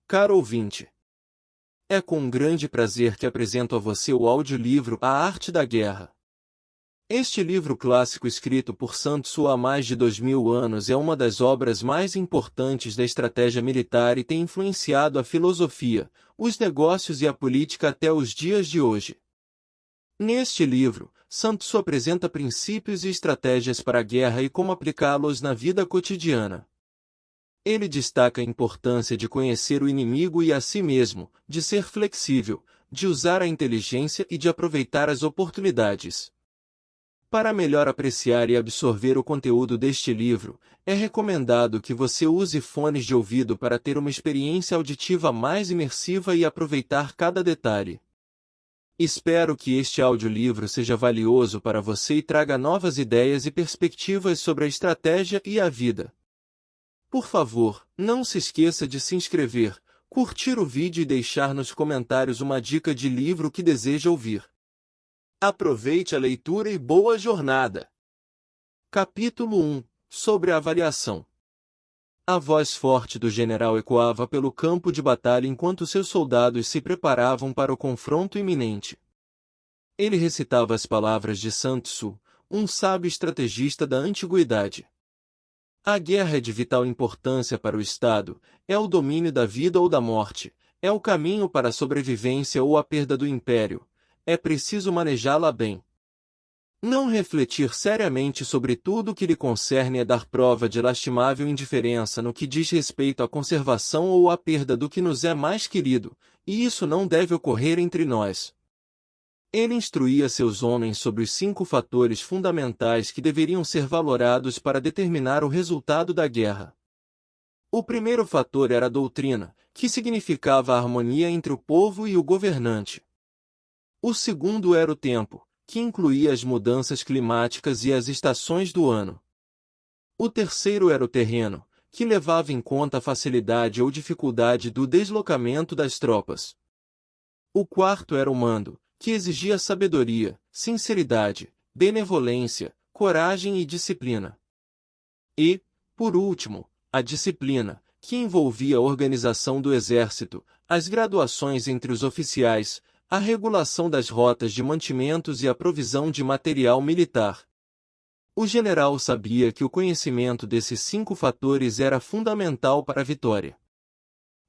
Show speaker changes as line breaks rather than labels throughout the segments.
Caro ouvinte, é com grande prazer que apresento a você o audiolivro A Arte da Guerra. Este livro clássico escrito por Sun Tzu há mais de 2000 anos é uma das obras mais importantes da estratégia militar e tem influenciado a filosofia, os negócios e a política até os dias de hoje. Neste livro, Sun Tzu apresenta princípios e estratégias para a guerra e como aplicá-los na vida cotidiana. Ele destaca a importância de conhecer o inimigo e a si mesmo, de ser flexível, de usar a inteligência e de aproveitar as oportunidades. Para melhor apreciar e absorver o conteúdo deste livro, é recomendado que você use fones de ouvido para ter uma experiência auditiva mais imersiva e aproveitar cada detalhe. Espero que este audiolivro seja valioso para você e traga novas ideias e perspectivas sobre a estratégia e a vida. Por favor, não se esqueça de se inscrever, curtir o vídeo e deixar nos comentários uma dica de livro que deseja ouvir. Aproveite a leitura e boa jornada! Capítulo 1 – Sobre a avaliação. A voz forte do general ecoava pelo campo de batalha enquanto seus soldados se preparavam para o confronto iminente. Ele recitava as palavras de Sun Tzu, um sábio estrategista da antiguidade. A guerra é de vital importância para o Estado, é o domínio da vida ou da morte, é o caminho para a sobrevivência ou a perda do império, é preciso manejá-la bem. Não refletir seriamente sobre tudo o que lhe concerne é dar prova de lastimável indiferença no que diz respeito à conservação ou à perda do que nos é mais querido, e isso não deve ocorrer entre nós. Ele instruía seus homens sobre os 5 fatores fundamentais que deveriam ser valorados para determinar o resultado da guerra. O primeiro fator era a doutrina, que significava a harmonia entre o povo e o governante. O segundo era o tempo, que incluía as mudanças climáticas e as estações do ano. O terceiro era o terreno, que levava em conta a facilidade ou dificuldade do deslocamento das tropas. O quarto era o mando, que exigia sabedoria, sinceridade, benevolência, coragem e disciplina. E, por último, a disciplina, que envolvia a organização do exército, as graduações entre os oficiais, a regulação das rotas de mantimentos e a provisão de material militar. O general sabia que o conhecimento desses 5 fatores era fundamental para a vitória.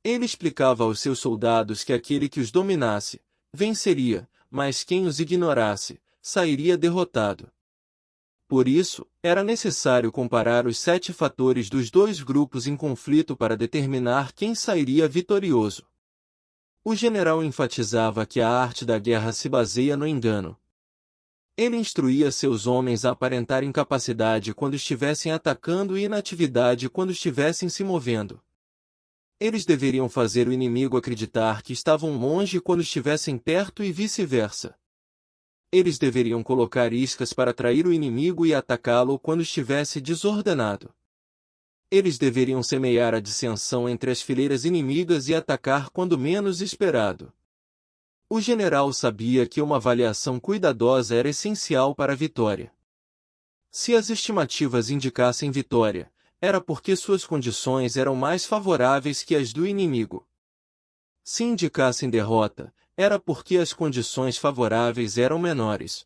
Ele explicava aos seus soldados que aquele que os dominasse, venceria, mas quem os ignorasse, sairia derrotado. Por isso, era necessário comparar os 7 fatores dos 2 grupos em conflito para determinar quem sairia vitorioso. O general enfatizava que a arte da guerra se baseia no engano. Ele instruía seus homens a aparentar incapacidade quando estivessem atacando e inatividade quando estivessem se movendo. Eles deveriam fazer o inimigo acreditar que estavam longe quando estivessem perto e vice-versa. Eles deveriam colocar iscas para atrair o inimigo e atacá-lo quando estivesse desordenado. Eles deveriam semear a dissensão entre as fileiras inimigas e atacar quando menos esperado. O general sabia que uma avaliação cuidadosa era essencial para a vitória. Se as estimativas indicassem vitória, era porque suas condições eram mais favoráveis que as do inimigo. Se indicassem derrota, era porque as condições favoráveis eram menores.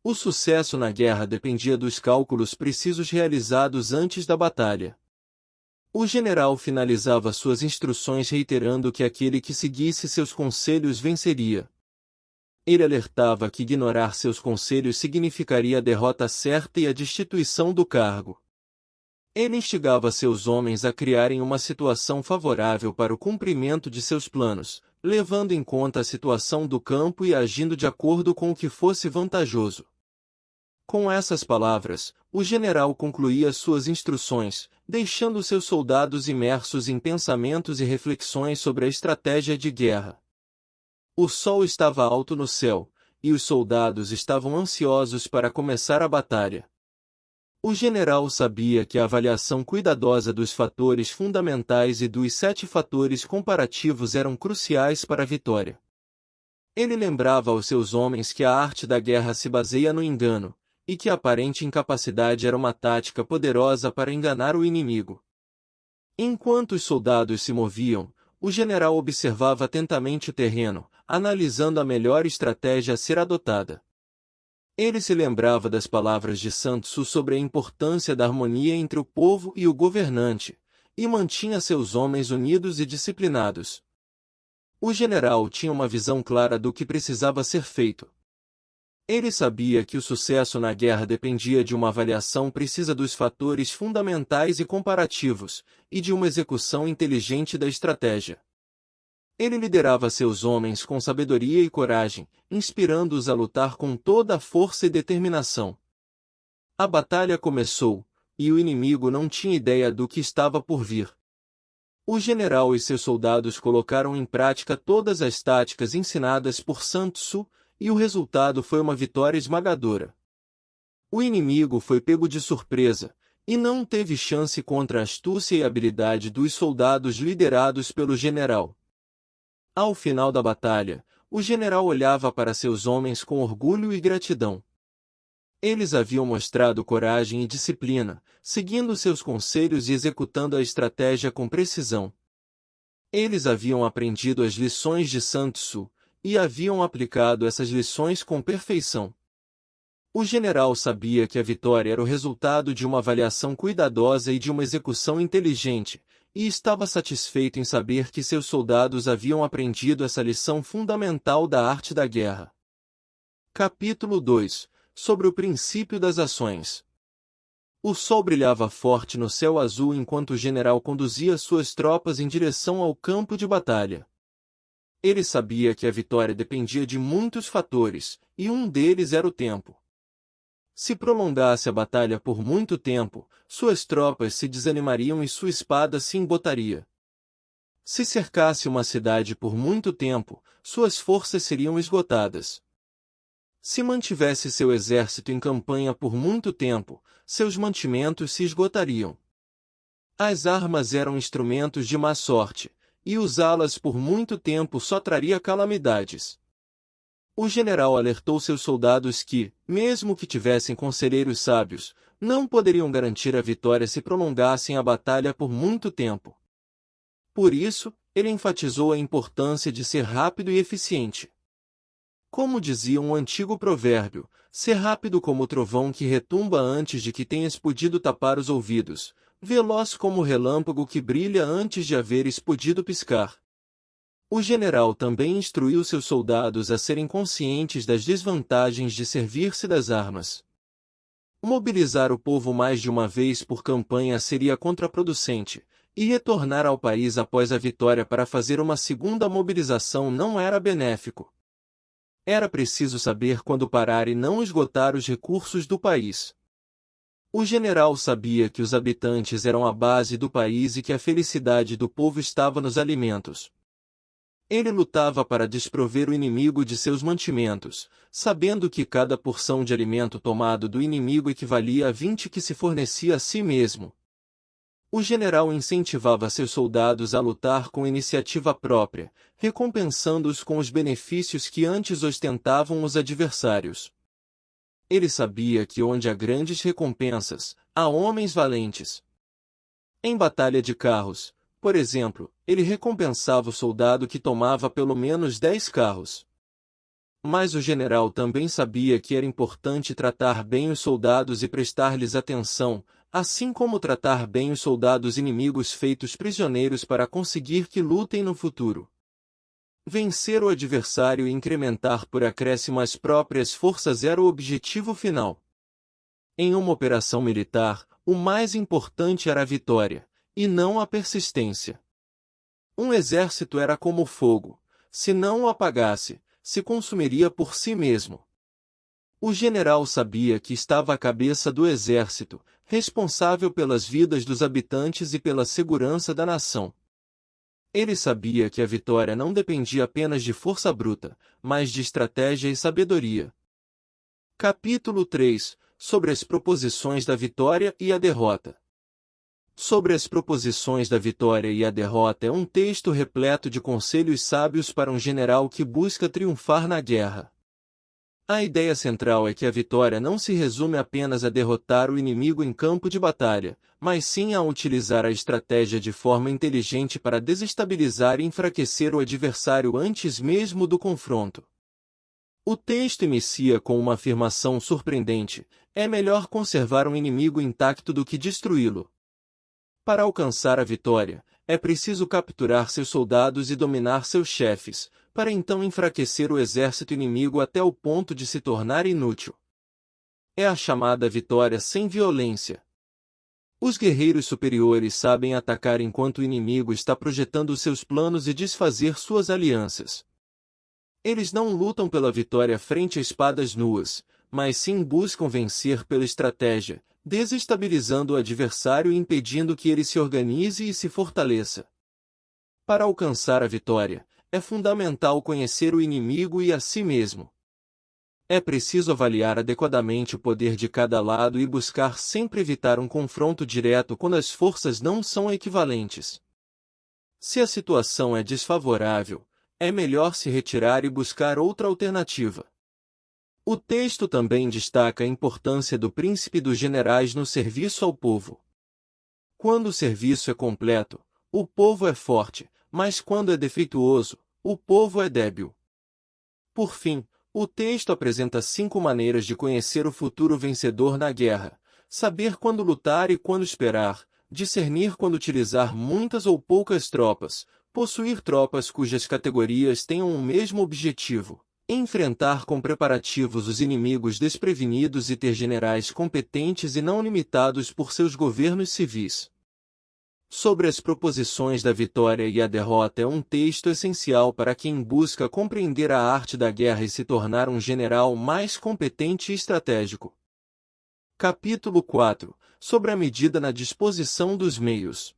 O sucesso na guerra dependia dos cálculos precisos realizados antes da batalha. O general finalizava suas instruções reiterando que aquele que seguisse seus conselhos venceria. Ele alertava que ignorar seus conselhos significaria a derrota certa e a destituição do cargo. Ele instigava seus homens a criarem uma situação favorável para o cumprimento de seus planos, levando em conta a situação do campo e agindo de acordo com o que fosse vantajoso. Com essas palavras, o general concluía suas instruções, deixando seus soldados imersos em pensamentos e reflexões sobre a estratégia de guerra. O sol estava alto no céu, e os soldados estavam ansiosos para começar a batalha. O general sabia que a avaliação cuidadosa dos fatores fundamentais e dos 7 fatores comparativos eram cruciais para a vitória. Ele lembrava aos seus homens que a arte da guerra se baseia no engano, e que a aparente incapacidade era uma tática poderosa para enganar o inimigo. Enquanto os soldados se moviam, o general observava atentamente o terreno, analisando a melhor estratégia a ser adotada. Ele se lembrava das palavras de Sun Tzu sobre a importância da harmonia entre o povo e o governante, e mantinha seus homens unidos e disciplinados. O general tinha uma visão clara do que precisava ser feito. Ele sabia que o sucesso na guerra dependia de uma avaliação precisa dos fatores fundamentais e comparativos, e de uma execução inteligente da estratégia. Ele liderava seus homens com sabedoria e coragem, inspirando-os a lutar com toda a força e determinação. A batalha começou, e o inimigo não tinha ideia do que estava por vir. O general e seus soldados colocaram em prática todas as táticas ensinadas por Sun Tzu, e o resultado foi uma vitória esmagadora. O inimigo foi pego de surpresa, e não teve chance contra a astúcia e habilidade dos soldados liderados pelo general. Ao final da batalha, o general olhava para seus homens com orgulho e gratidão. Eles haviam mostrado coragem e disciplina, seguindo seus conselhos e executando a estratégia com precisão. Eles haviam aprendido as lições de Sun Tzu, e haviam aplicado essas lições com perfeição. O general sabia que a vitória era o resultado de uma avaliação cuidadosa e de uma execução inteligente, e estava satisfeito em saber que seus soldados haviam aprendido essa lição fundamental da arte da guerra. Capítulo 2 – Sobre o princípio das ações. O sol brilhava forte no céu azul enquanto o general conduzia suas tropas em direção ao campo de batalha. Ele sabia que a vitória dependia de muitos fatores, e um deles era o tempo. Se prolongasse a batalha por muito tempo, suas tropas se desanimariam e sua espada se embotaria. Se cercasse uma cidade por muito tempo, suas forças seriam esgotadas. Se mantivesse seu exército em campanha por muito tempo, seus mantimentos se esgotariam. As armas eram instrumentos de má sorte, e usá-las por muito tempo só traria calamidades. O general alertou seus soldados que, mesmo que tivessem conselheiros sábios, não poderiam garantir a vitória se prolongassem a batalha por muito tempo. Por isso, ele enfatizou a importância de ser rápido e eficiente. Como dizia um antigo provérbio, ser rápido como o trovão que retumba antes de que tenhas podido tapar os ouvidos, veloz como o relâmpago que brilha antes de haveres podido piscar. O general também instruiu seus soldados a serem conscientes das desvantagens de servir-se das armas. Mobilizar o povo mais de uma vez por campanha seria contraproducente, e retornar ao país após a vitória para fazer uma segunda mobilização não era benéfico. Era preciso saber quando parar e não esgotar os recursos do país. O general sabia que os habitantes eram a base do país e que a felicidade do povo estava nos alimentos. Ele lutava para desprover o inimigo de seus mantimentos, sabendo que cada porção de alimento tomado do inimigo equivalia a 20 que se fornecia a si mesmo. O general incentivava seus soldados a lutar com iniciativa própria, recompensando-os com os benefícios que antes ostentavam os adversários. Ele sabia que onde há grandes recompensas, há homens valentes. Em batalha de carros, por exemplo, ele recompensava o soldado que tomava pelo menos 10 carros. Mas o general também sabia que era importante tratar bem os soldados e prestar-lhes atenção, assim como tratar bem os soldados inimigos feitos prisioneiros para conseguir que lutem no futuro. Vencer o adversário e incrementar por acréscimo as próprias forças era o objetivo final. Em uma operação militar, o mais importante era a vitória, e não a persistência. Um exército era como o fogo: se não o apagasse, se consumiria por si mesmo. O general sabia que estava à cabeça do exército, responsável pelas vidas dos habitantes e pela segurança da nação. Ele sabia que a vitória não dependia apenas de força bruta, mas de estratégia e sabedoria. Capítulo 3 – Sobre as proposições da vitória e a derrota. Sobre as proposições da vitória e a derrota é um texto repleto de conselhos sábios para um general que busca triunfar na guerra. A ideia central é que a vitória não se resume apenas a derrotar o inimigo em campo de batalha, mas sim a utilizar a estratégia de forma inteligente para desestabilizar e enfraquecer o adversário antes mesmo do confronto. O texto inicia com uma afirmação surpreendente: é melhor conservar um inimigo intacto do que destruí-lo. Para alcançar a vitória, é preciso capturar seus soldados e dominar seus chefes, para então enfraquecer o exército inimigo até o ponto de se tornar inútil. É a chamada vitória sem violência. Os guerreiros superiores sabem atacar enquanto o inimigo está projetando seus planos e desfazer suas alianças. Eles não lutam pela vitória frente a espadas nuas, mas sim buscam vencer pela estratégia, desestabilizando o adversário e impedindo que ele se organize e se fortaleça. Para alcançar a vitória, é fundamental conhecer o inimigo e a si mesmo. É preciso avaliar adequadamente o poder de cada lado e buscar sempre evitar um confronto direto quando as forças não são equivalentes. Se a situação é desfavorável, é melhor se retirar e buscar outra alternativa. O texto também destaca a importância do príncipe dos generais no serviço ao povo. Quando o serviço é completo, o povo é forte, mas quando é defeituoso, o povo é débil. Por fim, o texto apresenta 5 maneiras de conhecer o futuro vencedor na guerra: saber quando lutar e quando esperar, discernir quando utilizar muitas ou poucas tropas, possuir tropas cujas categorias tenham o mesmo objetivo, enfrentar com preparativos os inimigos desprevenidos e ter generais competentes e não limitados por seus governos civis. Sobre as proposições da vitória e a derrota é um texto essencial para quem busca compreender a arte da guerra e se tornar um general mais competente e estratégico. Capítulo 4 – Sobre a medida na disposição dos meios.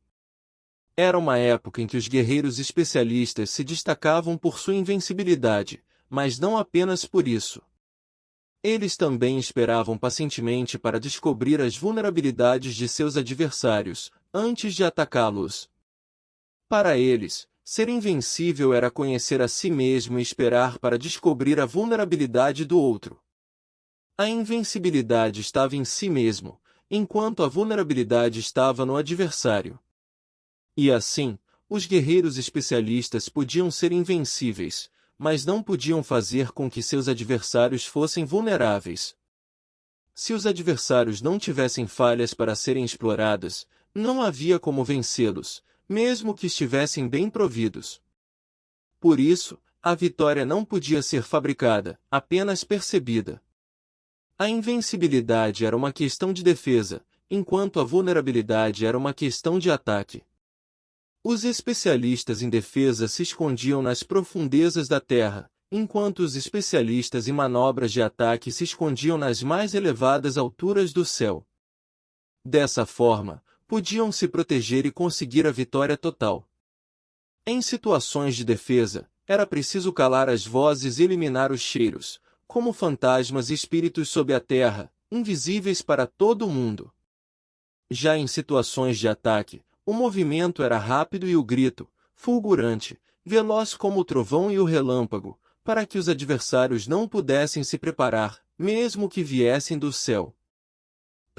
Era uma época em que os guerreiros especialistas se destacavam por sua invencibilidade, mas não apenas por isso. Eles também esperavam pacientemente para descobrir as vulnerabilidades de seus adversários, antes de atacá-los. Para eles, ser invencível era conhecer a si mesmo e esperar para descobrir a vulnerabilidade do outro. A invencibilidade estava em si mesmo, enquanto a vulnerabilidade estava no adversário. E assim, os guerreiros especialistas podiam ser invencíveis, mas não podiam fazer com que seus adversários fossem vulneráveis. Se os adversários não tivessem falhas para serem exploradas, não havia como vencê-los, mesmo que estivessem bem providos. Por isso, a vitória não podia ser fabricada, apenas percebida. A invencibilidade era uma questão de defesa, enquanto a vulnerabilidade era uma questão de ataque. Os especialistas em defesa se escondiam nas profundezas da terra, enquanto os especialistas em manobras de ataque se escondiam nas mais elevadas alturas do céu. Dessa forma, podiam se proteger e conseguir a vitória total. Em situações de defesa, era preciso calar as vozes e eliminar os cheiros, como fantasmas e espíritos sob a terra, invisíveis para todo mundo. Já em situações de ataque, o movimento era rápido e o grito, fulgurante, veloz como o trovão e o relâmpago, para que os adversários não pudessem se preparar, mesmo que viessem do céu.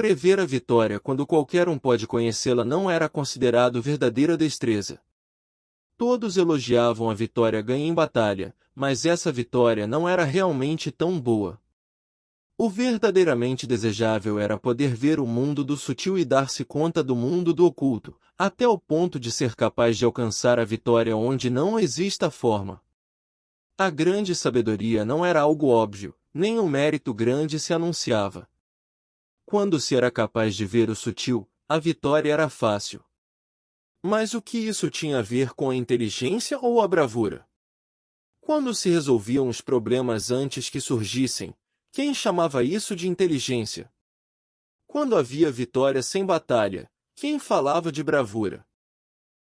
Prever a vitória quando qualquer um pode conhecê-la não era considerado verdadeira destreza. Todos elogiavam a vitória ganha em batalha, mas essa vitória não era realmente tão boa. O verdadeiramente desejável era poder ver o mundo do sutil e dar-se conta do mundo do oculto, até o ponto de ser capaz de alcançar a vitória onde não exista forma. A grande sabedoria não era algo óbvio, nem um mérito grande se anunciava. Quando se era capaz de ver o sutil, a vitória era fácil. Mas o que isso tinha a ver com a inteligência ou a bravura? Quando se resolviam os problemas antes que surgissem, quem chamava isso de inteligência? Quando havia vitória sem batalha, quem falava de bravura?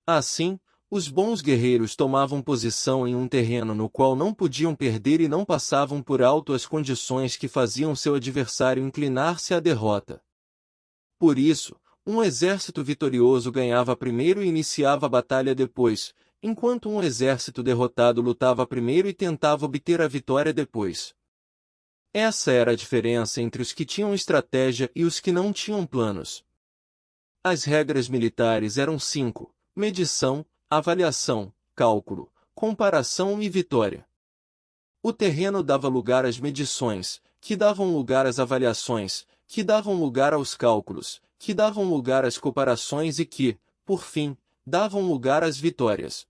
Assim, os bons guerreiros tomavam posição em um terreno no qual não podiam perder e não passavam por alto as condições que faziam seu adversário inclinar-se à derrota. Por isso, um exército vitorioso ganhava primeiro e iniciava a batalha depois, enquanto um exército derrotado lutava primeiro e tentava obter a vitória depois. Essa era a diferença entre os que tinham estratégia e os que não tinham planos. As regras militares eram 5: medição, avaliação, cálculo, comparação e vitória. O terreno dava lugar às medições, que davam lugar às avaliações, que davam lugar aos cálculos, que davam lugar às comparações e que, por fim, davam lugar às vitórias.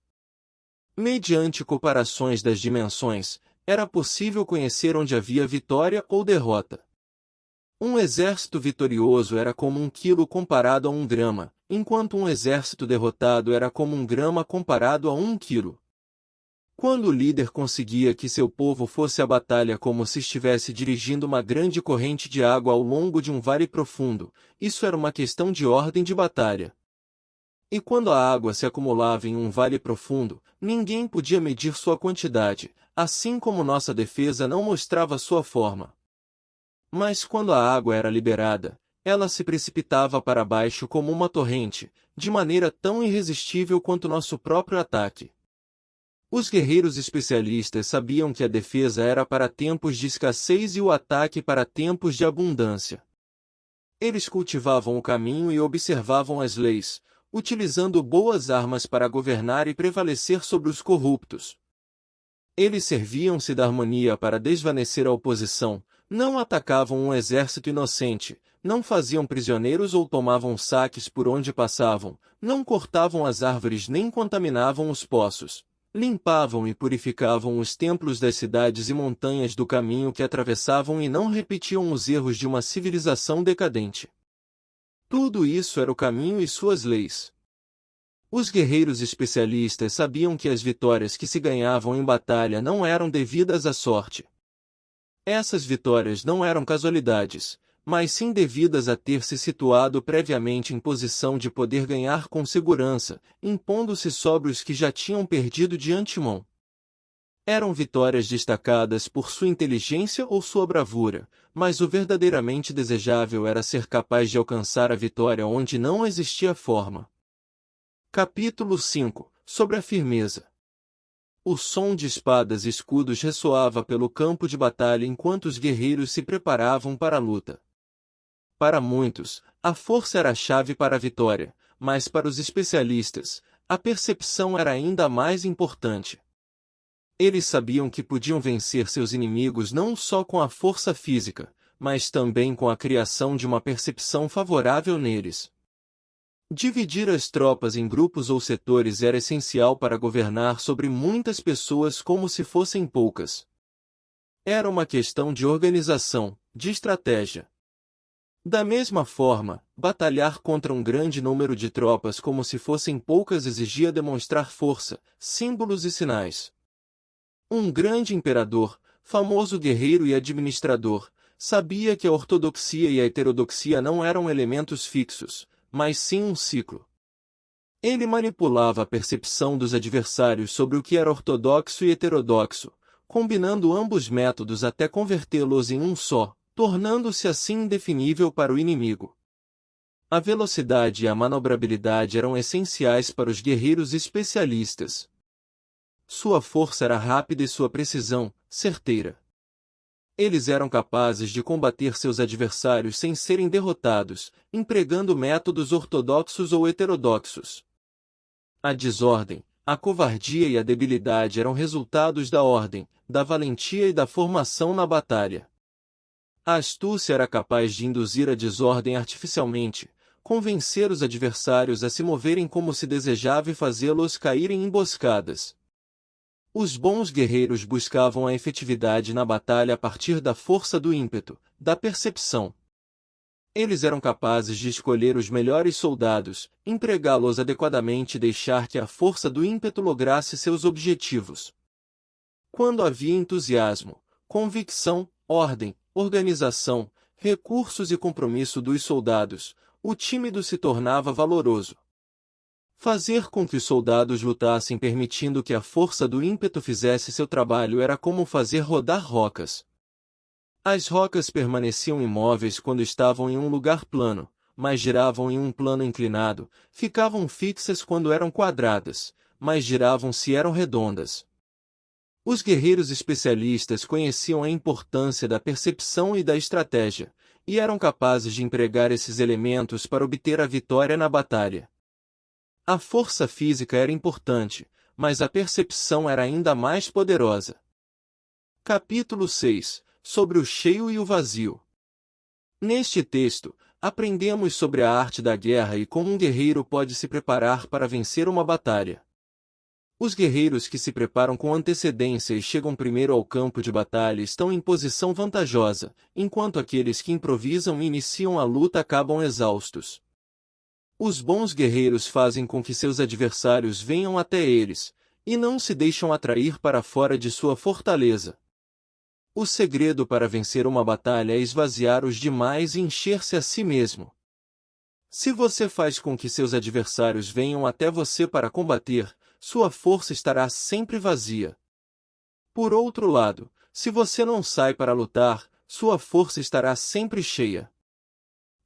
Mediante comparações das dimensões, era possível conhecer onde havia vitória ou derrota. Um exército vitorioso era como 1 quilo comparado a 1 grama, enquanto um exército derrotado era como 1 grama comparado a 1 quilo. Quando o líder conseguia que seu povo fosse à batalha como se estivesse dirigindo uma grande corrente de água ao longo de um vale profundo, isso era uma questão de ordem de batalha. E quando a água se acumulava em um vale profundo, ninguém podia medir sua quantidade, assim como nossa defesa não mostrava sua forma. Mas quando a água era liberada, ela se precipitava para baixo como uma torrente, de maneira tão irresistível quanto nosso próprio ataque. Os guerreiros especialistas sabiam que a defesa era para tempos de escassez e o ataque para tempos de abundância. Eles cultivavam o caminho e observavam as leis, utilizando boas armas para governar e prevalecer sobre os corruptos. Eles serviam-se da harmonia para desvanecer a oposição, não atacavam um exército inocente, não faziam prisioneiros ou tomavam saques por onde passavam, não cortavam as árvores nem contaminavam os poços. Limpavam e purificavam os templos das cidades e montanhas do caminho que atravessavam e não repetiam os erros de uma civilização decadente. Tudo isso era o caminho e suas leis. Os guerreiros especialistas sabiam que as vitórias que se ganhavam em batalha não eram devidas à sorte. Essas vitórias não eram casualidades, mas sim devidas a ter se situado previamente em posição de poder ganhar com segurança, impondo-se sobre os que já tinham perdido de antemão. Eram vitórias destacadas por sua inteligência ou sua bravura, mas o verdadeiramente desejável era ser capaz de alcançar a vitória onde não existia forma. Capítulo 5 – Sobre a firmeza. O som de espadas e escudos ressoava pelo campo de batalha enquanto os guerreiros se preparavam para a luta. Para muitos, a força era a chave para a vitória, mas para os especialistas, a percepção era ainda mais importante. Eles sabiam que podiam vencer seus inimigos não só com a força física, mas também com a criação de uma percepção favorável neles. Dividir as tropas em grupos ou setores era essencial para governar sobre muitas pessoas como se fossem poucas. Era uma questão de organização, de estratégia. Da mesma forma, batalhar contra um grande número de tropas como se fossem poucas exigia demonstrar força, símbolos e sinais. Um grande imperador, famoso guerreiro e administrador, sabia que a ortodoxia e a heterodoxia não eram elementos fixos, mas sim um ciclo. Ele manipulava a percepção dos adversários sobre o que era ortodoxo e heterodoxo, combinando ambos métodos até convertê-los em um só, tornando-se assim indefinível para o inimigo. A velocidade e a manobrabilidade eram essenciais para os guerreiros especialistas. Sua força era rápida e sua precisão, certeira. Eles eram capazes de combater seus adversários sem serem derrotados, empregando métodos ortodoxos ou heterodoxos. A desordem, a covardia e a debilidade eram resultados da ordem, da valentia e da formação na batalha. A astúcia era capaz de induzir a desordem artificialmente, convencer os adversários a se moverem como se desejava e fazê-los cair em emboscadas. Os bons guerreiros buscavam a efetividade na batalha a partir da força do ímpeto, da percepção. Eles eram capazes de escolher os melhores soldados, empregá-los adequadamente e deixar que a força do ímpeto lograsse seus objetivos. Quando havia entusiasmo, convicção, ordem, organização, recursos e compromisso dos soldados, o tímido se tornava valoroso. Fazer com que os soldados lutassem permitindo que a força do ímpeto fizesse seu trabalho era como fazer rodar rocas. As rocas permaneciam imóveis quando estavam em um lugar plano, mas giravam em um plano inclinado, ficavam fixas quando eram quadradas, mas giravam se eram redondas. Os guerreiros especialistas conheciam a importância da percepção e da estratégia, e eram capazes de empregar esses elementos para obter a vitória na batalha. A força física era importante, mas a percepção era ainda mais poderosa. Capítulo 6 – Sobre o cheio e o vazio. Neste texto, aprendemos sobre a arte da guerra e como um guerreiro pode se preparar para vencer uma batalha. Os guerreiros que se preparam com antecedência e chegam primeiro ao campo de batalha estão em posição vantajosa, enquanto aqueles que improvisam e iniciam a luta acabam exaustos. Os bons guerreiros fazem com que seus adversários venham até eles, e não se deixam atrair para fora de sua fortaleza. O segredo para vencer uma batalha é esvaziar os demais e encher-se a si mesmo. Se você faz com que seus adversários venham até você para combater, sua força estará sempre vazia. Por outro lado, se você não sai para lutar, sua força estará sempre cheia.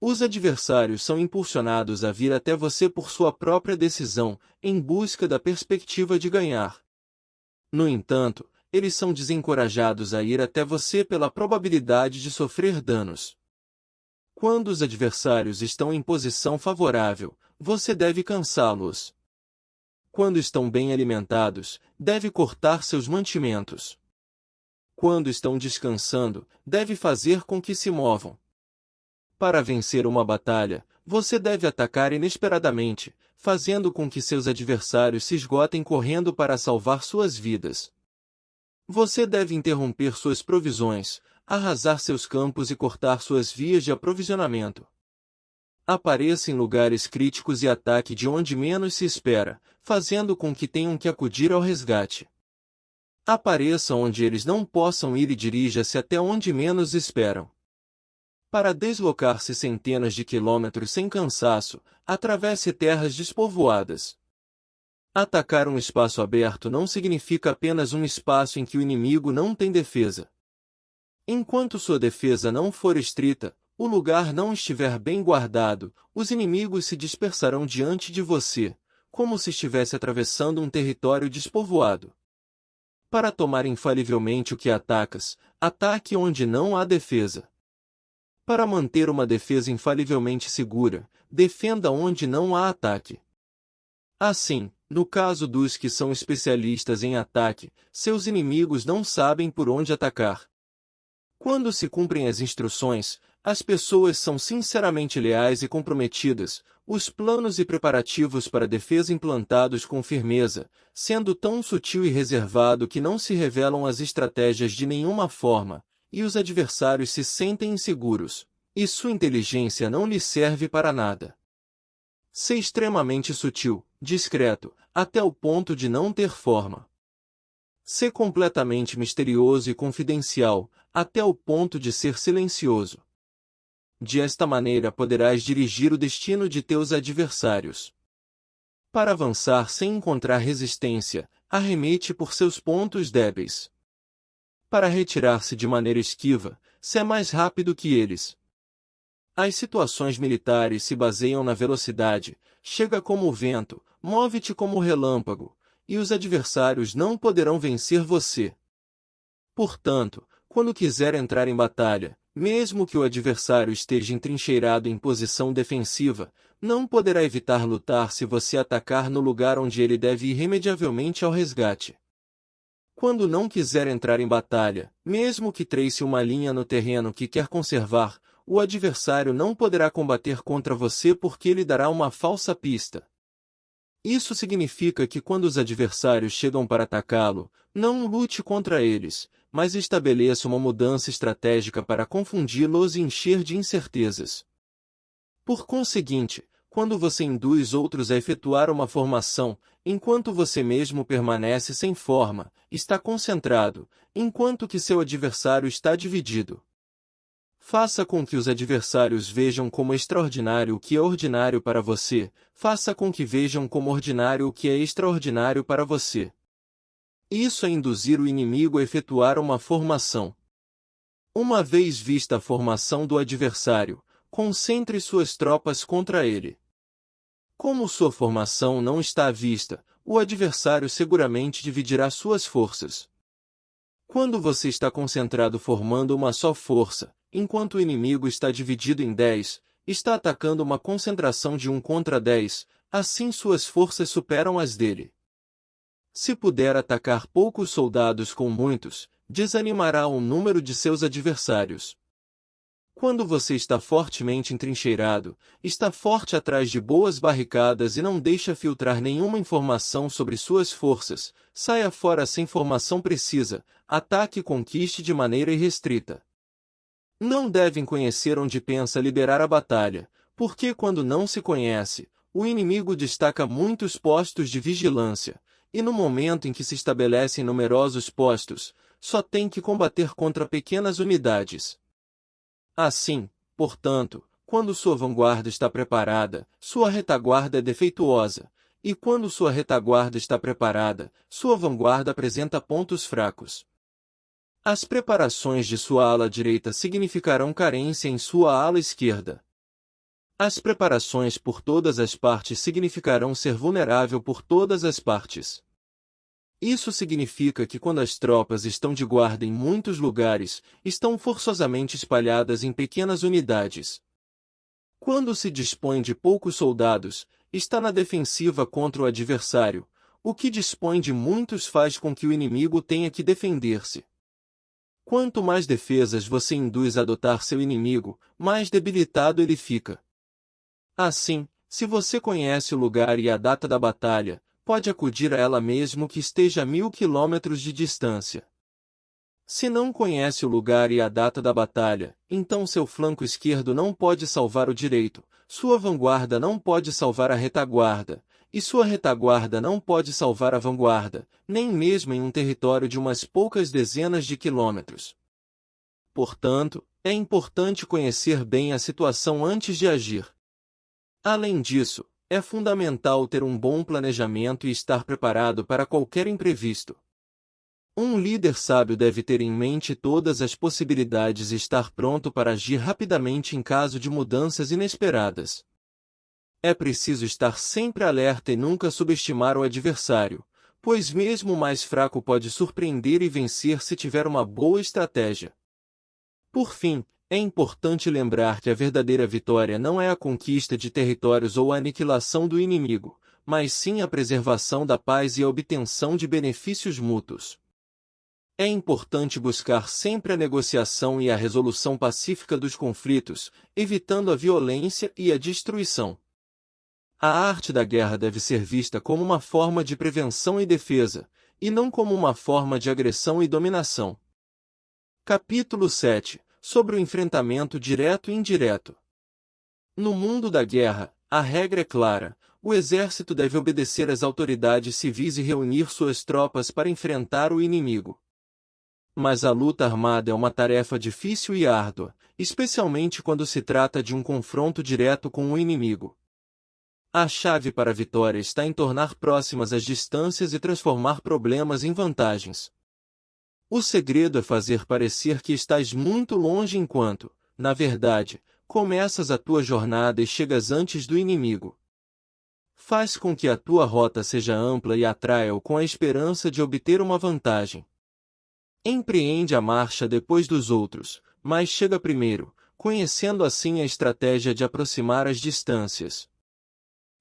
Os adversários são impulsionados a vir até você por sua própria decisão, em busca da perspectiva de ganhar. No entanto, eles são desencorajados a ir até você pela probabilidade de sofrer danos. Quando os adversários estão em posição favorável, você deve cansá-los. Quando estão bem alimentados, deve cortar seus mantimentos. Quando estão descansando, deve fazer com que se movam. Para vencer uma batalha, você deve atacar inesperadamente, fazendo com que seus adversários se esgotem correndo para salvar suas vidas. Você deve interromper suas provisões, arrasar seus campos e cortar suas vias de aprovisionamento. Apareça em lugares críticos e ataque de onde menos se espera, fazendo com que tenham que acudir ao resgate. Apareça onde eles não possam ir e dirija-se até onde menos esperam. Para deslocar-se centenas de quilômetros sem cansaço, atravesse terras despovoadas. Atacar um espaço aberto não significa apenas um espaço em que o inimigo não tem defesa. Enquanto sua defesa não for estrita, o lugar não estiver bem guardado, os inimigos se dispersarão diante de você, como se estivesse atravessando um território despovoado. Para tomar infalivelmente o que atacas, ataque onde não há defesa. Para manter uma defesa infalivelmente segura, defenda onde não há ataque. Assim, no caso dos que são especialistas em ataque, seus inimigos não sabem por onde atacar. Quando se cumprem as instruções, as pessoas são sinceramente leais e comprometidas, os planos e preparativos para a defesa implantados com firmeza, sendo tão sutil e reservado que não se revelam as estratégias de nenhuma forma, e os adversários se sentem inseguros, e sua inteligência não lhes serve para nada. Ser extremamente sutil, discreto, até o ponto de não ter forma. Ser completamente misterioso e confidencial, até o ponto de ser silencioso. Desta maneira poderás dirigir o destino de teus adversários. Para avançar sem encontrar resistência, arremete por seus pontos débeis. Para retirar-se de maneira esquiva, se mais rápido que eles. As situações militares se baseiam na velocidade, chega como o vento, move-te como o relâmpago, e os adversários não poderão vencer você. Portanto, quando quiser entrar em batalha, mesmo que o adversário esteja entrincheirado em posição defensiva, não poderá evitar lutar se você atacar no lugar onde ele deve ir irremediavelmente ao resgate. Quando não quiser entrar em batalha, mesmo que trace uma linha no terreno que quer conservar, o adversário não poderá combater contra você porque lhe dará uma falsa pista. Isso significa que quando os adversários chegam para atacá-lo, não lute contra eles, mas estabeleça uma mudança estratégica para confundi-los e encher de incertezas. Por conseguinte, quando você induz outros a efetuar uma formação, enquanto você mesmo permanece sem forma, está concentrado, enquanto que seu adversário está dividido. Faça com que os adversários vejam como extraordinário o que é ordinário para você, faça com que vejam como ordinário o que é extraordinário para você. Isso é induzir o inimigo a efetuar uma formação. Uma vez vista a formação do adversário, concentre suas tropas contra ele. Como sua formação não está à vista, o adversário seguramente dividirá suas forças. Quando você está concentrado formando uma só força, enquanto o inimigo está dividido em 10, está atacando uma concentração de 1 contra 10, assim suas forças superam as dele. Se puder atacar poucos soldados com muitos, desanimará o número de seus adversários. Quando você está fortemente entrincheirado, está forte atrás de boas barricadas e não deixa filtrar nenhuma informação sobre suas forças, saia fora sem formação precisa, ataque e conquiste de maneira irrestrita. Não devem conhecer onde pensa liderar a batalha, porque quando não se conhece, o inimigo destaca muitos postos de vigilância, e no momento em que se estabelecem numerosos postos, só tem que combater contra pequenas unidades. Assim, portanto, quando sua vanguarda está preparada, sua retaguarda é defeituosa, e quando sua retaguarda está preparada, sua vanguarda apresenta pontos fracos. As preparações de sua ala direita significarão carência em sua ala esquerda. As preparações por todas as partes significarão ser vulnerável por todas as partes. Isso significa que quando as tropas estão de guarda em muitos lugares, estão forçosamente espalhadas em pequenas unidades. Quando se dispõe de poucos soldados, está na defensiva contra o adversário, o que dispõe de muitos faz com que o inimigo tenha que defender-se. Quanto mais defesas você induz a adotar seu inimigo, mais debilitado ele fica. Assim, se você conhece o lugar e a data da batalha, pode acudir a ela mesmo que esteja a 1000 quilômetros de distância. Se não conhece o lugar e a data da batalha, então seu flanco esquerdo não pode salvar o direito, sua vanguarda não pode salvar a retaguarda, e sua retaguarda não pode salvar a vanguarda, nem mesmo em um território de umas poucas dezenas de quilômetros. Portanto, é importante conhecer bem a situação antes de agir. Além disso, é fundamental ter um bom planejamento e estar preparado para qualquer imprevisto. Um líder sábio deve ter em mente todas as possibilidades e estar pronto para agir rapidamente em caso de mudanças inesperadas. É preciso estar sempre alerta e nunca subestimar o adversário, pois mesmo o mais fraco pode surpreender e vencer se tiver uma boa estratégia. Por fim, é importante lembrar que a verdadeira vitória não é a conquista de territórios ou a aniquilação do inimigo, mas sim a preservação da paz e a obtenção de benefícios mútuos. É importante buscar sempre a negociação e a resolução pacífica dos conflitos, evitando a violência e a destruição. A arte da guerra deve ser vista como uma forma de prevenção e defesa, e não como uma forma de agressão e dominação. Capítulo 7. Sobre o enfrentamento direto e indireto. No mundo da guerra, a regra é clara: o exército deve obedecer às autoridades civis e reunir suas tropas para enfrentar o inimigo. Mas a luta armada é uma tarefa difícil e árdua, especialmente quando se trata de um confronto direto com o inimigo. A chave para a vitória está em tornar próximas as distâncias e transformar problemas em vantagens. O segredo é fazer parecer que estás muito longe enquanto, na verdade, começas a tua jornada e chegas antes do inimigo. Faz com que a tua rota seja ampla e atraia-o com a esperança de obter uma vantagem. Empreende a marcha depois dos outros, mas chega primeiro, conhecendo assim a estratégia de aproximar as distâncias.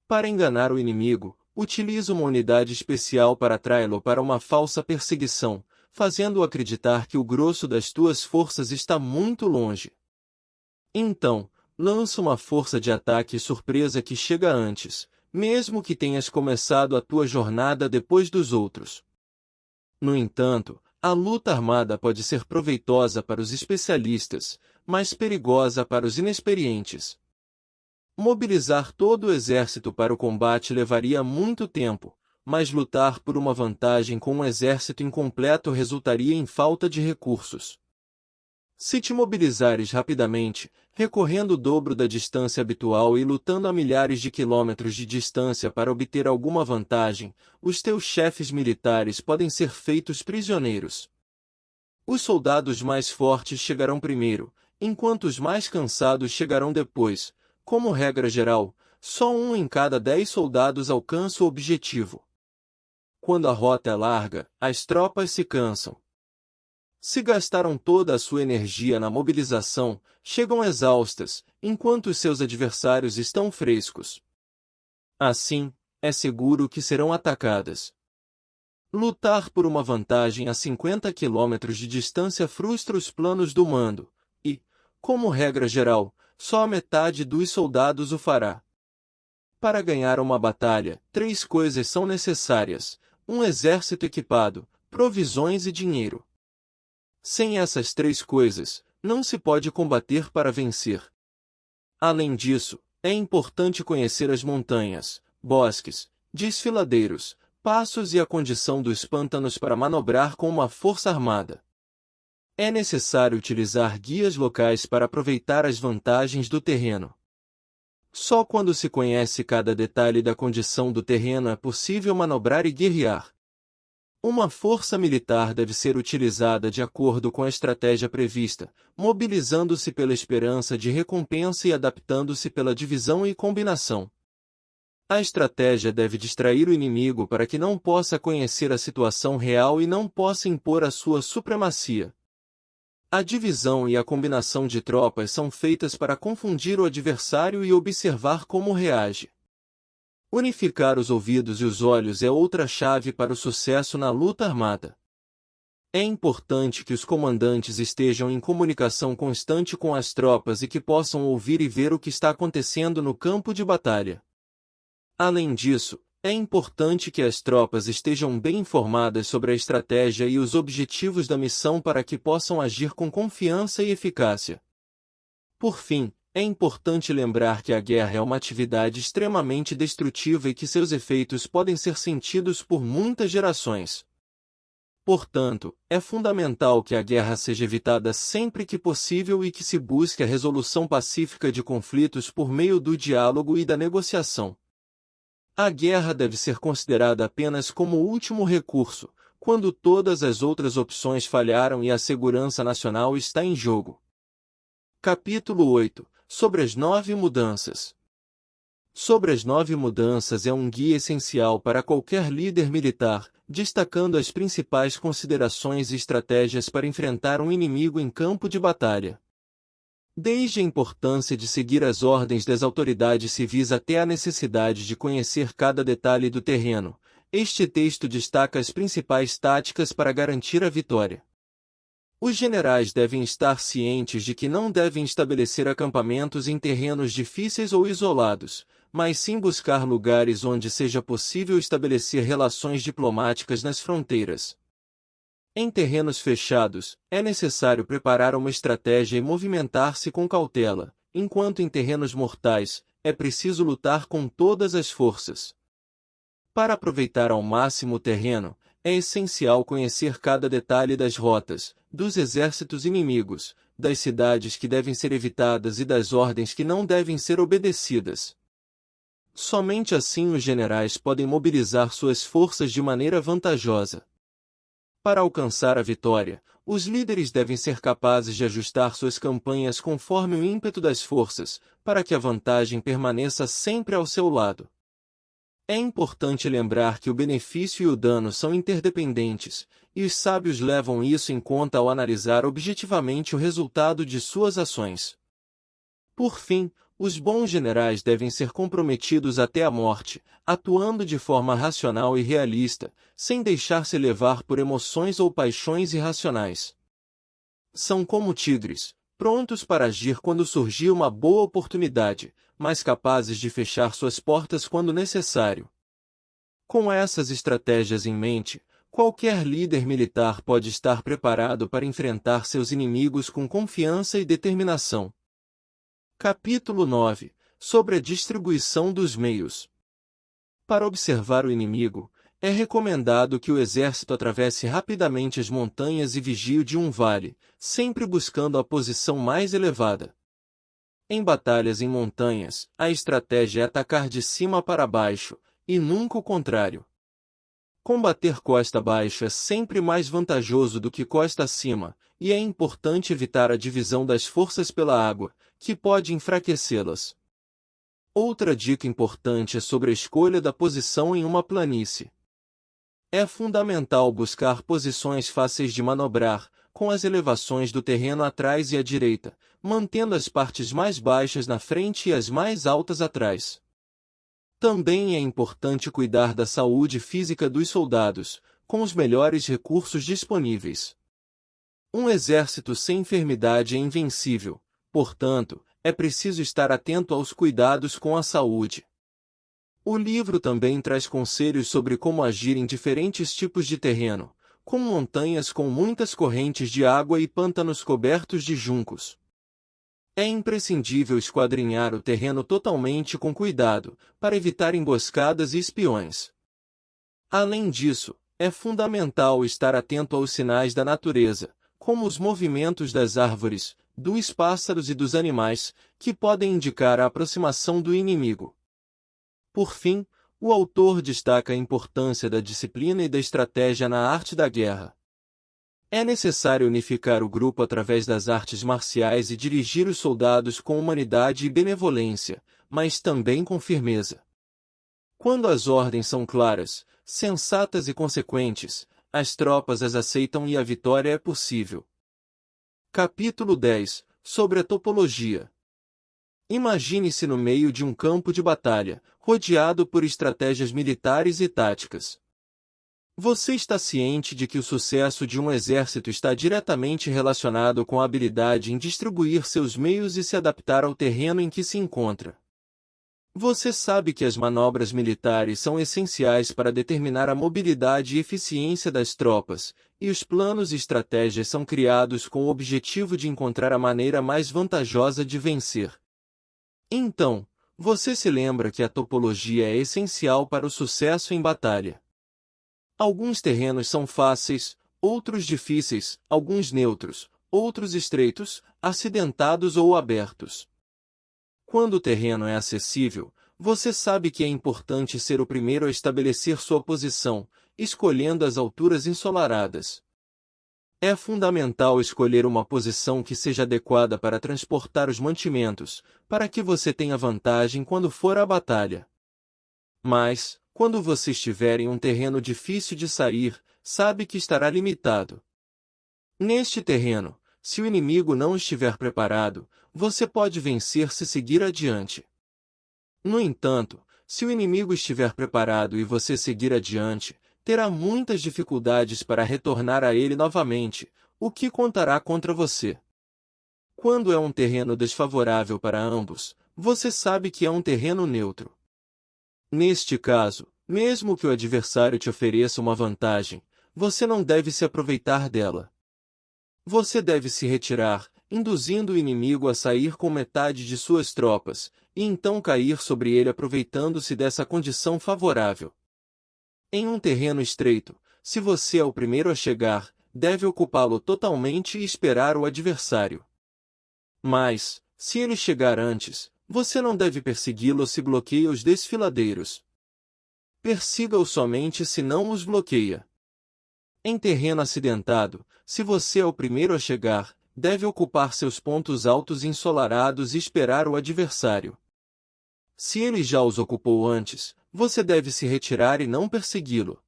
Para enganar o inimigo, utiliza uma unidade especial para atraí-lo para uma falsa perseguição, fazendo-o acreditar que o grosso das tuas forças está muito longe. Então, lança uma força de ataque surpresa que chega antes, mesmo que tenhas começado a tua jornada depois dos outros. No entanto, a luta armada pode ser proveitosa para os especialistas, mas perigosa para os inexperientes. Mobilizar todo o exército para o combate levaria muito tempo, mas lutar por uma vantagem com um exército incompleto resultaria em falta de recursos. Se te mobilizares rapidamente, recorrendo o dobro da distância habitual e lutando a milhares de quilômetros de distância para obter alguma vantagem, os teus chefes militares podem ser feitos prisioneiros. Os soldados mais fortes chegarão primeiro, enquanto os mais cansados chegarão depois. Como regra geral, só 1 em cada 10 soldados alcança o objetivo. Quando a rota é larga, as tropas se cansam. Se gastaram toda a sua energia na mobilização, chegam exaustas, enquanto os seus adversários estão frescos. Assim, é seguro que serão atacadas. Lutar por uma vantagem a 50 quilômetros de distância frustra os planos do mando, e, como regra geral, só a metade dos soldados o fará. Para ganhar uma batalha, 3 coisas são necessárias: um exército equipado, provisões e dinheiro. Sem essas 3 coisas, não se pode combater para vencer. Além disso, é importante conhecer as montanhas, bosques, desfiladeiros, passos e a condição dos pântanos para manobrar com uma força armada. É necessário utilizar guias locais para aproveitar as vantagens do terreno. Só quando se conhece cada detalhe da condição do terreno é possível manobrar e guerrear. Uma força militar deve ser utilizada de acordo com a estratégia prevista, mobilizando-se pela esperança de recompensa e adaptando-se pela divisão e combinação. A estratégia deve distrair o inimigo para que não possa conhecer a situação real e não possa impor a sua supremacia. A divisão e a combinação de tropas são feitas para confundir o adversário e observar como reage. Unificar os ouvidos e os olhos é outra chave para o sucesso na luta armada. É importante que os comandantes estejam em comunicação constante com as tropas e que possam ouvir e ver o que está acontecendo no campo de batalha. Além disso, é importante que as tropas estejam bem informadas sobre a estratégia e os objetivos da missão para que possam agir com confiança e eficácia. Por fim, é importante lembrar que a guerra é uma atividade extremamente destrutiva e que seus efeitos podem ser sentidos por muitas gerações. Portanto, é fundamental que a guerra seja evitada sempre que possível e que se busque a resolução pacífica de conflitos por meio do diálogo e da negociação. A guerra deve ser considerada apenas como o último recurso, quando todas as outras opções falharam e a segurança nacional está em jogo. Capítulo 8. Sobre as 9 mudanças. Sobre as 9 mudanças é um guia essencial para qualquer líder militar, destacando as principais considerações e estratégias para enfrentar um inimigo em campo de batalha. Desde a importância de seguir as ordens das autoridades civis até a necessidade de conhecer cada detalhe do terreno, este texto destaca as principais táticas para garantir a vitória. Os generais devem estar cientes de que não devem estabelecer acampamentos em terrenos difíceis ou isolados, mas sim buscar lugares onde seja possível estabelecer relações diplomáticas nas fronteiras. Em terrenos fechados, é necessário preparar uma estratégia e movimentar-se com cautela, enquanto em terrenos mortais, é preciso lutar com todas as forças. Para aproveitar ao máximo o terreno, é essencial conhecer cada detalhe das rotas, dos exércitos inimigos, das cidades que devem ser evitadas e das ordens que não devem ser obedecidas. Somente assim os generais podem mobilizar suas forças de maneira vantajosa. Para alcançar a vitória, os líderes devem ser capazes de ajustar suas campanhas conforme o ímpeto das forças, para que a vantagem permaneça sempre ao seu lado. É importante lembrar que o benefício e o dano são interdependentes, e os sábios levam isso em conta ao analisar objetivamente o resultado de suas ações. Por fim, os bons generais devem ser comprometidos até a morte, atuando de forma racional e realista, sem deixar-se levar por emoções ou paixões irracionais. São como tigres, prontos para agir quando surgir uma boa oportunidade, mas capazes de fechar suas portas quando necessário. Com essas estratégias em mente, qualquer líder militar pode estar preparado para enfrentar seus inimigos com confiança e determinação. Capítulo 9. Sobre a distribuição dos meios. Para observar o inimigo, é recomendado que o exército atravesse rapidamente as montanhas e vigie de um vale, sempre buscando a posição mais elevada. Em batalhas em montanhas, a estratégia é atacar de cima para baixo, e nunca o contrário. Combater costa abaixo é sempre mais vantajoso do que costa acima, e é importante evitar a divisão das forças pela água, que pode enfraquecê-las. Outra dica importante é sobre a escolha da posição em uma planície. É fundamental buscar posições fáceis de manobrar, com as elevações do terreno atrás e à direita, mantendo as partes mais baixas na frente e as mais altas atrás. Também é importante cuidar da saúde física dos soldados, com os melhores recursos disponíveis. Um exército sem enfermidade é invencível, portanto, é preciso estar atento aos cuidados com a saúde. O livro também traz conselhos sobre como agir em diferentes tipos de terreno, como montanhas com muitas correntes de água e pântanos cobertos de juncos. É imprescindível esquadrinhar o terreno totalmente com cuidado, para evitar emboscadas e espiões. Além disso, é fundamental estar atento aos sinais da natureza, como os movimentos das árvores, dos pássaros e dos animais, que podem indicar a aproximação do inimigo. Por fim, o autor destaca a importância da disciplina e da estratégia na arte da guerra. É necessário unificar o grupo através das artes marciais e dirigir os soldados com humanidade e benevolência, mas também com firmeza. Quando as ordens são claras, sensatas e consequentes, as tropas as aceitam e a vitória é possível. Capítulo 10 – Sobre a topologia. Imagine-se no meio de um campo de batalha, rodeado por estratégias militares e táticas. Você está ciente de que o sucesso de um exército está diretamente relacionado com a habilidade em distribuir seus meios e se adaptar ao terreno em que se encontra. Você sabe que as manobras militares são essenciais para determinar a mobilidade e eficiência das tropas, e os planos e estratégias são criados com o objetivo de encontrar a maneira mais vantajosa de vencer. Então, você se lembra que a topologia é essencial para o sucesso em batalha. Alguns terrenos são fáceis, outros difíceis, alguns neutros, outros estreitos, acidentados ou abertos. Quando o terreno é acessível, você sabe que é importante ser o primeiro a estabelecer sua posição, escolhendo as alturas ensolaradas. É fundamental escolher uma posição que seja adequada para transportar os mantimentos, para que você tenha vantagem quando for à batalha. Mas, quando você estiver em um terreno difícil de sair, sabe que estará limitado. Neste terreno, se o inimigo não estiver preparado, você pode vencer se seguir adiante. No entanto, se o inimigo estiver preparado e você seguir adiante, terá muitas dificuldades para retornar a ele novamente, o que contará contra você. Quando é um terreno desfavorável para ambos, você sabe que é um terreno neutro. Neste caso, mesmo que o adversário te ofereça uma vantagem, você não deve se aproveitar dela. Você deve se retirar, induzindo o inimigo a sair com metade de suas tropas, e então cair sobre ele aproveitando-se dessa condição favorável. Em um terreno estreito, se você é o primeiro a chegar, deve ocupá-lo totalmente e esperar o adversário. Mas, se ele chegar antes, você não deve persegui-lo se bloqueia os desfiladeiros. Persiga-o somente se não os bloqueia. Em terreno acidentado, se você é o primeiro a chegar, deve ocupar seus pontos altos ensolarados e esperar o adversário. Se ele já os ocupou antes, você deve se retirar e não persegui-lo.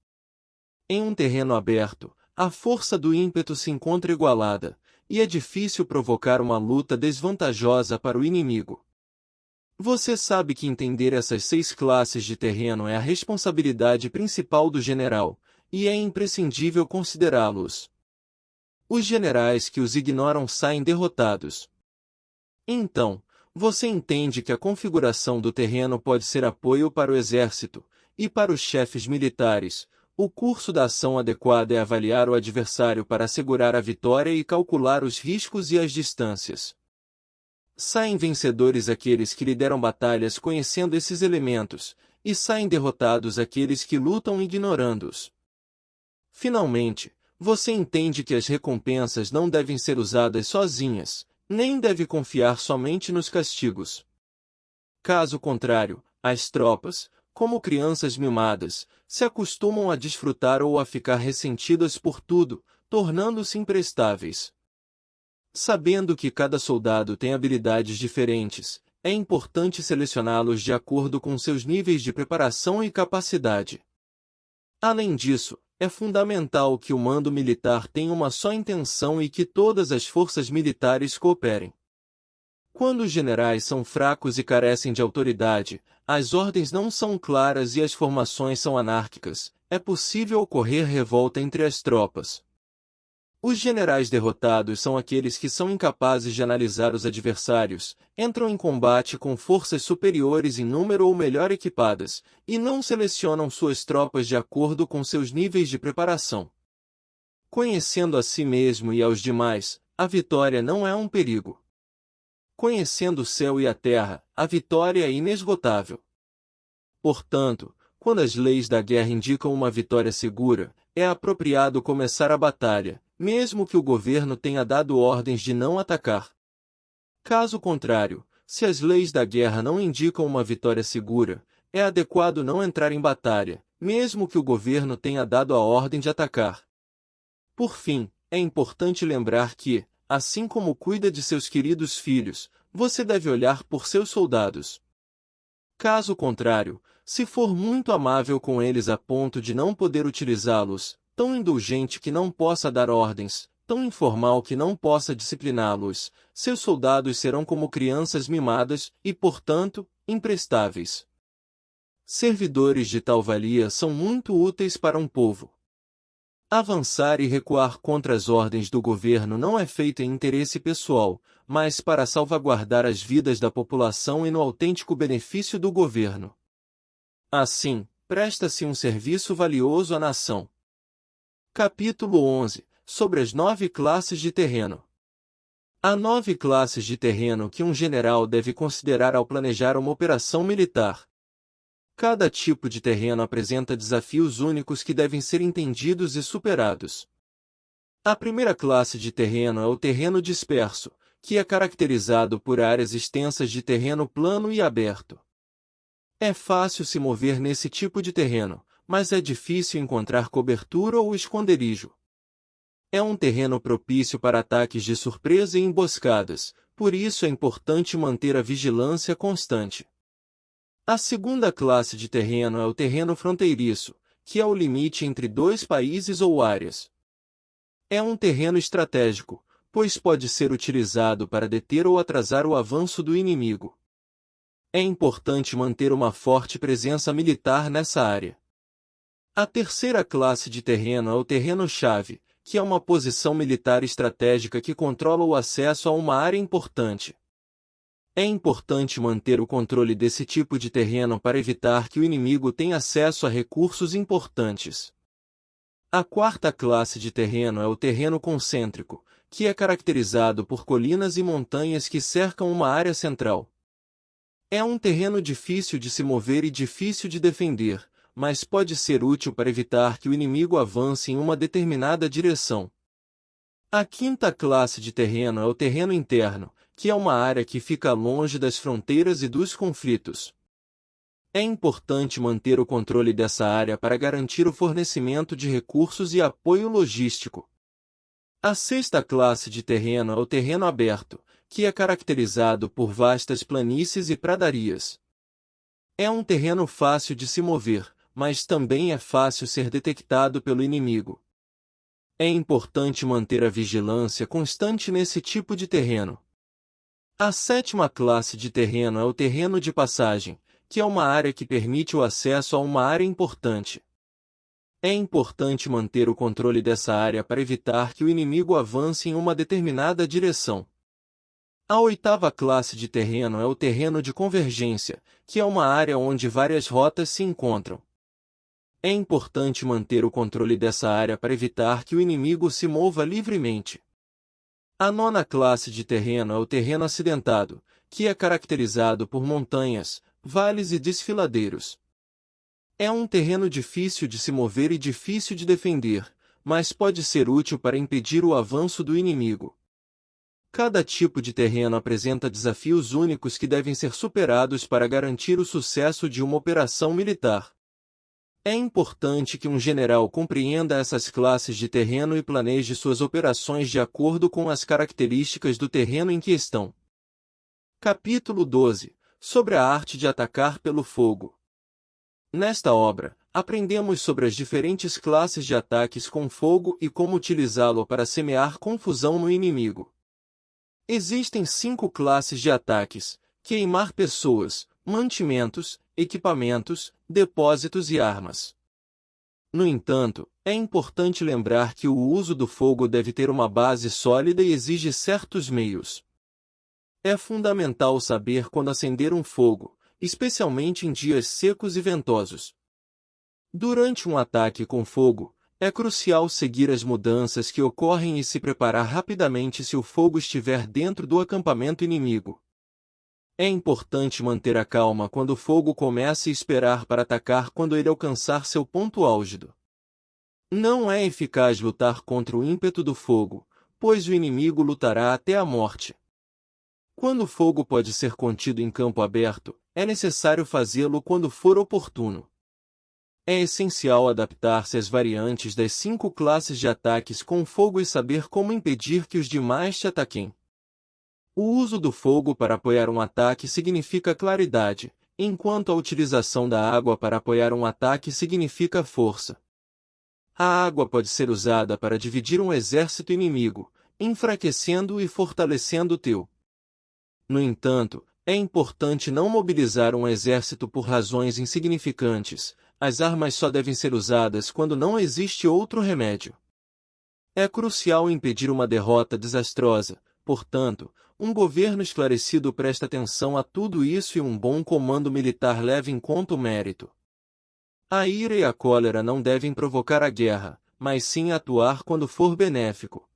Em um terreno aberto, a força do ímpeto se encontra igualada, e é difícil provocar uma luta desvantajosa para o inimigo. Você sabe que entender essas 6 classes de terreno é a responsabilidade principal do general, e é imprescindível considerá-los. Os generais que os ignoram saem derrotados. Então, você entende que a configuração do terreno pode ser apoio para o exército, e para os chefes militares, o curso da ação adequado é avaliar o adversário para assegurar a vitória e calcular os riscos e as distâncias. Saem vencedores aqueles que lideram batalhas conhecendo esses elementos, e saem derrotados aqueles que lutam ignorando-os. Finalmente, você entende que as recompensas não devem ser usadas sozinhas, nem deve confiar somente nos castigos. Caso contrário, as tropas, como crianças mimadas, se acostumam a desfrutar ou a ficar ressentidas por tudo, tornando-se imprestáveis. Sabendo que cada soldado tem habilidades diferentes, é importante selecioná-los de acordo com seus níveis de preparação e capacidade. Além disso, É fundamental que o mando militar tenha uma só intenção e que todas as forças militares cooperem. Quando os generais são fracos e carecem de autoridade, as ordens não são claras e as formações são anárquicas, é possível ocorrer revolta entre as tropas. Os generais derrotados são aqueles que são incapazes de analisar os adversários, entram em combate com forças superiores em número ou melhor equipadas, e não selecionam suas tropas de acordo com seus níveis de preparação. Conhecendo a si mesmo e aos demais, a vitória não é um perigo. Conhecendo o céu e a terra, a vitória é inesgotável. Portanto, quando as leis da guerra indicam uma vitória segura, é apropriado começar a batalha, mesmo que o governo tenha dado ordens de não atacar. Caso contrário, se as leis da guerra não indicam uma vitória segura, é adequado não entrar em batalha, mesmo que o governo tenha dado a ordem de atacar. Por fim, é importante lembrar que, assim como cuida de seus queridos filhos, você deve olhar por seus soldados. Caso contrário, se for muito amável com eles a ponto de não poder utilizá-los, tão indulgente que não possa dar ordens, tão informal que não possa discipliná-los, seus soldados serão como crianças mimadas e, portanto, imprestáveis. Servidores de tal valia são muito úteis para um povo. Avançar e recuar contra as ordens do governo não é feito em interesse pessoal, mas para salvaguardar as vidas da população e no autêntico benefício do governo. Assim, presta-se um serviço valioso à nação. Capítulo 11 – Sobre as 9 classes de terreno. Há 9 classes de terreno que um general deve considerar ao planejar uma operação militar. Cada tipo de terreno apresenta desafios únicos que devem ser entendidos e superados. A primeira classe de terreno é o terreno disperso, que é caracterizado por áreas extensas de terreno plano e aberto. É fácil se mover nesse tipo de terreno, mas é difícil encontrar cobertura ou esconderijo. É um terreno propício para ataques de surpresa e emboscadas, por isso é importante manter a vigilância constante. A segunda classe de terreno é o terreno fronteiriço, que é o limite entre 2 países ou áreas. É um terreno estratégico, pois pode ser utilizado para deter ou atrasar o avanço do inimigo. É importante manter uma forte presença militar nessa área. A terceira classe de terreno é o terreno-chave, que é uma posição militar estratégica que controla o acesso a uma área importante. É importante manter o controle desse tipo de terreno para evitar que o inimigo tenha acesso a recursos importantes. A quarta classe de terreno é o terreno concêntrico, que é caracterizado por colinas e montanhas que cercam uma área central. É um terreno difícil de se mover e difícil de defender, mas pode ser útil para evitar que o inimigo avance em uma determinada direção. A quinta classe de terreno é o terreno interno, que é uma área que fica longe das fronteiras e dos conflitos. É importante manter o controle dessa área para garantir o fornecimento de recursos e apoio logístico. A sexta classe de terreno é o terreno aberto, que é caracterizado por vastas planícies e pradarias. É um terreno fácil de se mover, mas também é fácil ser detectado pelo inimigo. É importante manter a vigilância constante nesse tipo de terreno. A sétima classe de terreno é o terreno de passagem, que é uma área que permite o acesso a uma área importante. É importante manter o controle dessa área para evitar que o inimigo avance em uma determinada direção. A oitava classe de terreno é o terreno de convergência, que é uma área onde várias rotas se encontram. É importante manter o controle dessa área para evitar que o inimigo se mova livremente. A nona classe de terreno é o terreno acidentado, que é caracterizado por montanhas, vales e desfiladeiros. É um terreno difícil de se mover e difícil de defender, mas pode ser útil para impedir o avanço do inimigo. Cada tipo de terreno apresenta desafios únicos que devem ser superados para garantir o sucesso de uma operação militar. É importante que um general compreenda essas classes de terreno e planeje suas operações de acordo com as características do terreno em que estão. Capítulo 12 – Sobre a arte de atacar pelo fogo. Nesta obra, aprendemos sobre as diferentes classes de ataques com fogo e como utilizá-lo para semear confusão no inimigo. Existem 5 classes de ataques: queimar pessoas, mantimentos, equipamentos, depósitos e armas. No entanto, é importante lembrar que o uso do fogo deve ter uma base sólida e exige certos meios. É fundamental saber quando acender um fogo, especialmente em dias secos e ventosos. Durante um ataque com fogo, é crucial seguir as mudanças que ocorrem e se preparar rapidamente se o fogo estiver dentro do acampamento inimigo. É importante manter a calma quando o fogo começa e esperar para atacar quando ele alcançar seu ponto álgido. Não é eficaz lutar contra o ímpeto do fogo, pois o inimigo lutará até a morte. Quando o fogo pode ser contido em campo aberto, é necessário fazê-lo quando for oportuno. É essencial adaptar-se às variantes das 5 classes de ataques com fogo e saber como impedir que os demais te ataquem. O uso do fogo para apoiar um ataque significa claridade, enquanto a utilização da água para apoiar um ataque significa força. A água pode ser usada para dividir um exército inimigo, enfraquecendo e fortalecendo o teu. No entanto, é importante não mobilizar um exército por razões insignificantes. As armas só devem ser usadas quando não existe outro remédio. É crucial impedir uma derrota desastrosa, portanto, um governo esclarecido presta atenção a tudo isso e um bom comando militar leva em conta o mérito. A ira e a cólera não devem provocar a guerra, mas sim atuar quando for benéfico.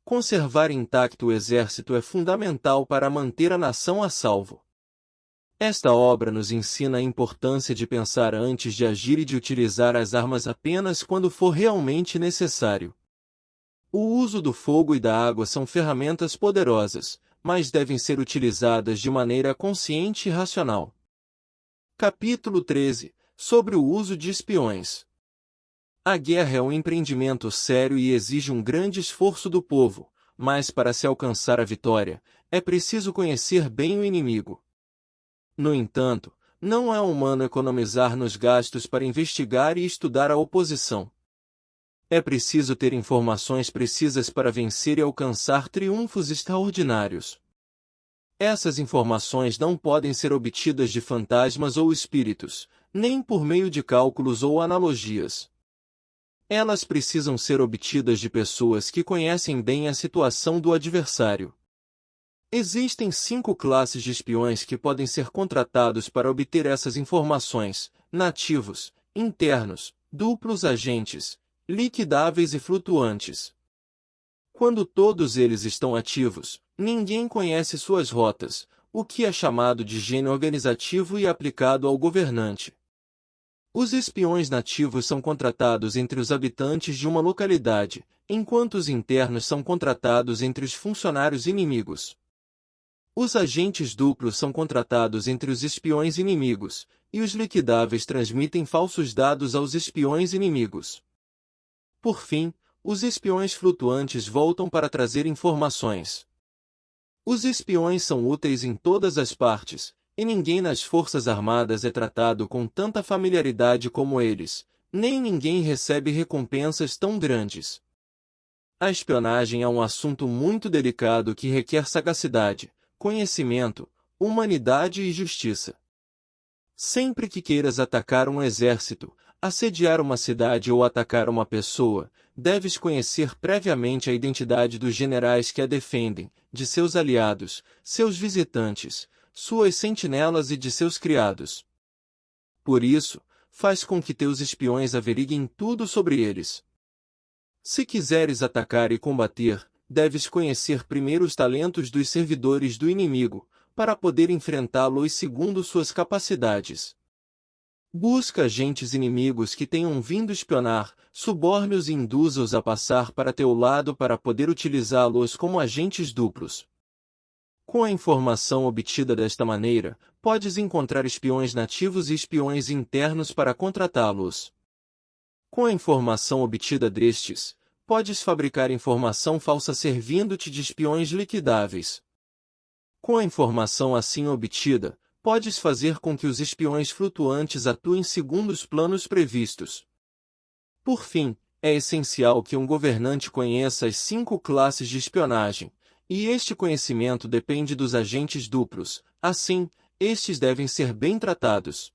Conservar intacto o exército é fundamental para manter a nação a salvo. Esta obra nos ensina a importância de pensar antes de agir e de utilizar as armas apenas quando for realmente necessário. O uso do fogo e da água são ferramentas poderosas, mas devem ser utilizadas de maneira consciente e racional. Capítulo 13 – Sobre o uso de espiões. A guerra é um empreendimento sério e exige um grande esforço do povo, mas para se alcançar a vitória, é preciso conhecer bem o inimigo. No entanto, não é humano economizar nos gastos para investigar e estudar a oposição. É preciso ter informações precisas para vencer e alcançar triunfos extraordinários. Essas informações não podem ser obtidas de fantasmas ou espíritos, nem por meio de cálculos ou analogias. Elas precisam ser obtidas de pessoas que conhecem bem a situação do adversário. Existem 5 classes de espiões que podem ser contratados para obter essas informações: nativos, internos, duplos agentes, liquidáveis e flutuantes. Quando todos eles estão ativos, ninguém conhece suas rotas, o que é chamado de gênio organizativo e aplicado ao governante. Os espiões nativos são contratados entre os habitantes de uma localidade, enquanto os internos são contratados entre os funcionários inimigos. Os agentes duplos são contratados entre os espiões inimigos, e os liquidáveis transmitem falsos dados aos espiões inimigos. Por fim, os espiões flutuantes voltam para trazer informações. Os espiões são úteis em todas as partes, e ninguém nas Forças Armadas é tratado com tanta familiaridade como eles, nem ninguém recebe recompensas tão grandes. A espionagem é um assunto muito delicado que requer sagacidade, conhecimento, humanidade e justiça. Sempre que queiras atacar um exército, assediar uma cidade ou atacar uma pessoa, deves conhecer previamente a identidade dos generais que a defendem, de seus aliados, seus visitantes, suas sentinelas e de seus criados. Por isso, faz com que teus espiões averiguem tudo sobre eles. Se quiseres atacar e combater, deves conhecer primeiro os talentos dos servidores do inimigo, para poder enfrentá-los segundo suas capacidades. Busca agentes inimigos que tenham vindo espionar, suborne-os e induza-os a passar para teu lado para poder utilizá-los como agentes duplos. Com a informação obtida desta maneira, podes encontrar espiões nativos e espiões internos para contratá-los. Com a informação obtida destes, podes fabricar informação falsa servindo-te de espiões liquidáveis. Com a informação assim obtida, podes fazer com que os espiões flutuantes atuem segundo os planos previstos. Por fim, é essencial que um governante conheça as 5 classes de espionagem, e este conhecimento depende dos agentes duplos, assim, estes devem ser bem tratados.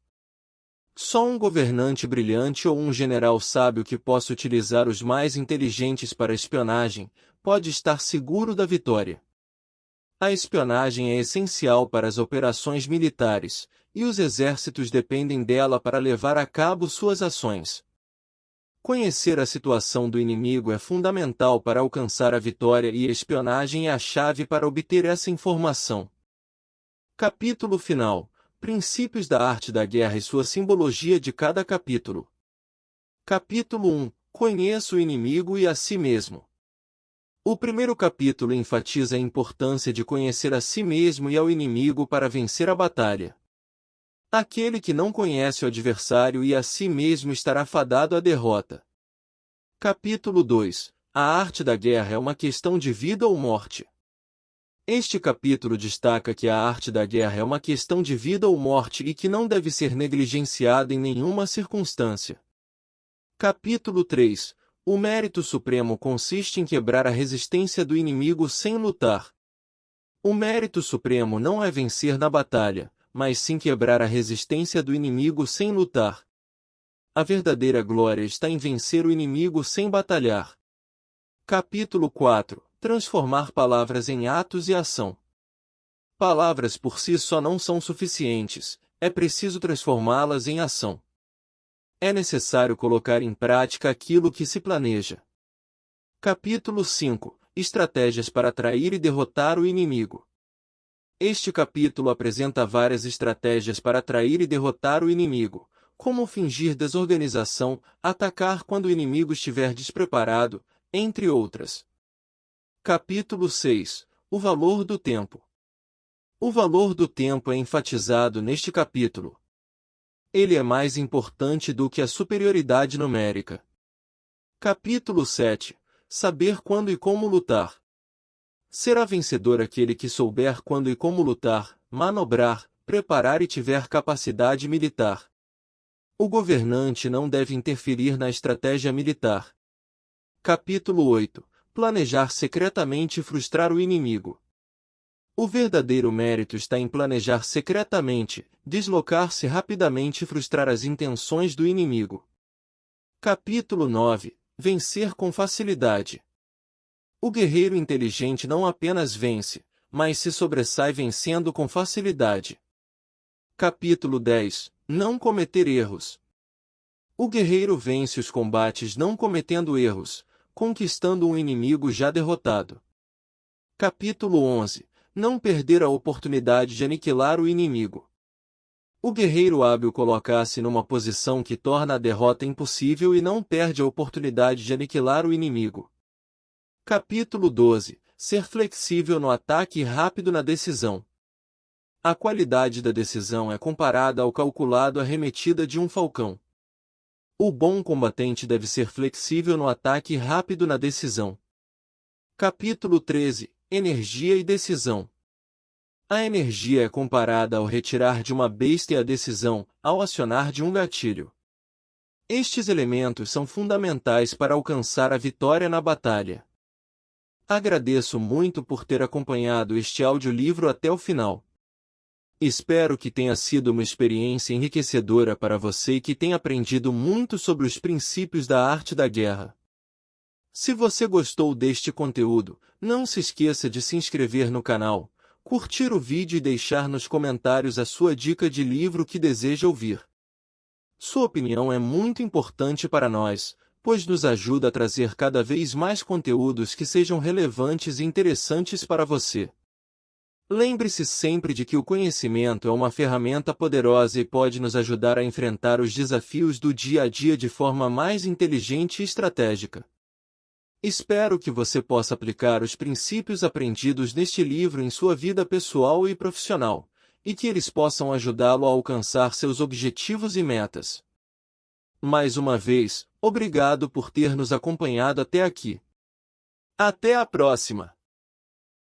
Só um governante brilhante ou um general sábio que possa utilizar os mais inteligentes para espionagem, pode estar seguro da vitória. A espionagem é essencial para as operações militares, e os exércitos dependem dela para levar a cabo suas ações. Conhecer a situação do inimigo é fundamental para alcançar a vitória e a espionagem é a chave para obter essa informação. Capítulo final. Princípios da arte da guerra e sua simbologia de cada capítulo. Capítulo 1. Conheça o inimigo e a si mesmo. O primeiro capítulo enfatiza a importância de conhecer a si mesmo e ao inimigo para vencer a batalha. Aquele que não conhece o adversário e a si mesmo estará fadado à derrota. Capítulo 2. A arte da guerra é uma questão de vida ou morte. Este capítulo destaca que a arte da guerra é uma questão de vida ou morte e que não deve ser negligenciada em nenhuma circunstância. Capítulo 3. O mérito supremo consiste em quebrar a resistência do inimigo sem lutar. O mérito supremo não é vencer na batalha, mas sim quebrar a resistência do inimigo sem lutar. A verdadeira glória está em vencer o inimigo sem batalhar. Capítulo 4. Transformar palavras em atos e ação. Palavras por si só não são suficientes, é preciso transformá-las em ação. É necessário colocar em prática aquilo que se planeja. Capítulo 5. Estratégias para atrair e derrotar o inimigo. Este capítulo apresenta várias estratégias para atrair e derrotar o inimigo, como fingir desorganização, atacar quando o inimigo estiver despreparado, entre outras. Capítulo 6. O valor do tempo. O valor do tempo é enfatizado neste capítulo. Ele é mais importante do que a superioridade numérica. Capítulo 7. Saber quando e como lutar. Será vencedor aquele que souber quando e como lutar, manobrar, preparar e tiver capacidade militar. O governante não deve interferir na estratégia militar. Capítulo 8. Planejar secretamente e frustrar o inimigo. O verdadeiro mérito está em planejar secretamente, deslocar-se rapidamente e frustrar as intenções do inimigo. Capítulo 9. Vencer com facilidade. O guerreiro inteligente não apenas vence, mas se sobressai vencendo com facilidade. Capítulo 10. Não cometer erros. O guerreiro vence os combates não cometendo erros, conquistando um inimigo já derrotado. Capítulo 11. Não perder a oportunidade de aniquilar o inimigo. O guerreiro hábil coloca-se numa posição que torna a derrota impossível e não perde a oportunidade de aniquilar o inimigo. Capítulo 12. Ser flexível no ataque e rápido na decisão. A qualidade da decisão é comparada ao calculado arremetida de um falcão. O bom combatente deve ser flexível no ataque e rápido na decisão. Capítulo 13. Energia e decisão. A energia é comparada ao retirar de uma besta e a decisão, ao acionar de um gatilho. Estes elementos são fundamentais para alcançar a vitória na batalha. Agradeço muito por ter acompanhado este audiolivro até o final. Espero que tenha sido uma experiência enriquecedora para você e que tenha aprendido muito sobre os princípios da arte da guerra. Se você gostou deste conteúdo, não se esqueça de se inscrever no canal, curtir o vídeo e deixar nos comentários a sua dica de livro que deseja ouvir. Sua opinião é muito importante para nós, pois nos ajuda a trazer cada vez mais conteúdos que sejam relevantes e interessantes para você. Lembre-se sempre de que o conhecimento é uma ferramenta poderosa e pode nos ajudar a enfrentar os desafios do dia a dia de forma mais inteligente e estratégica. Espero que você possa aplicar os princípios aprendidos neste livro em sua vida pessoal e profissional, e que eles possam ajudá-lo a alcançar seus objetivos e metas. Mais uma vez, obrigado por ter nos acompanhado até aqui. Até a próxima!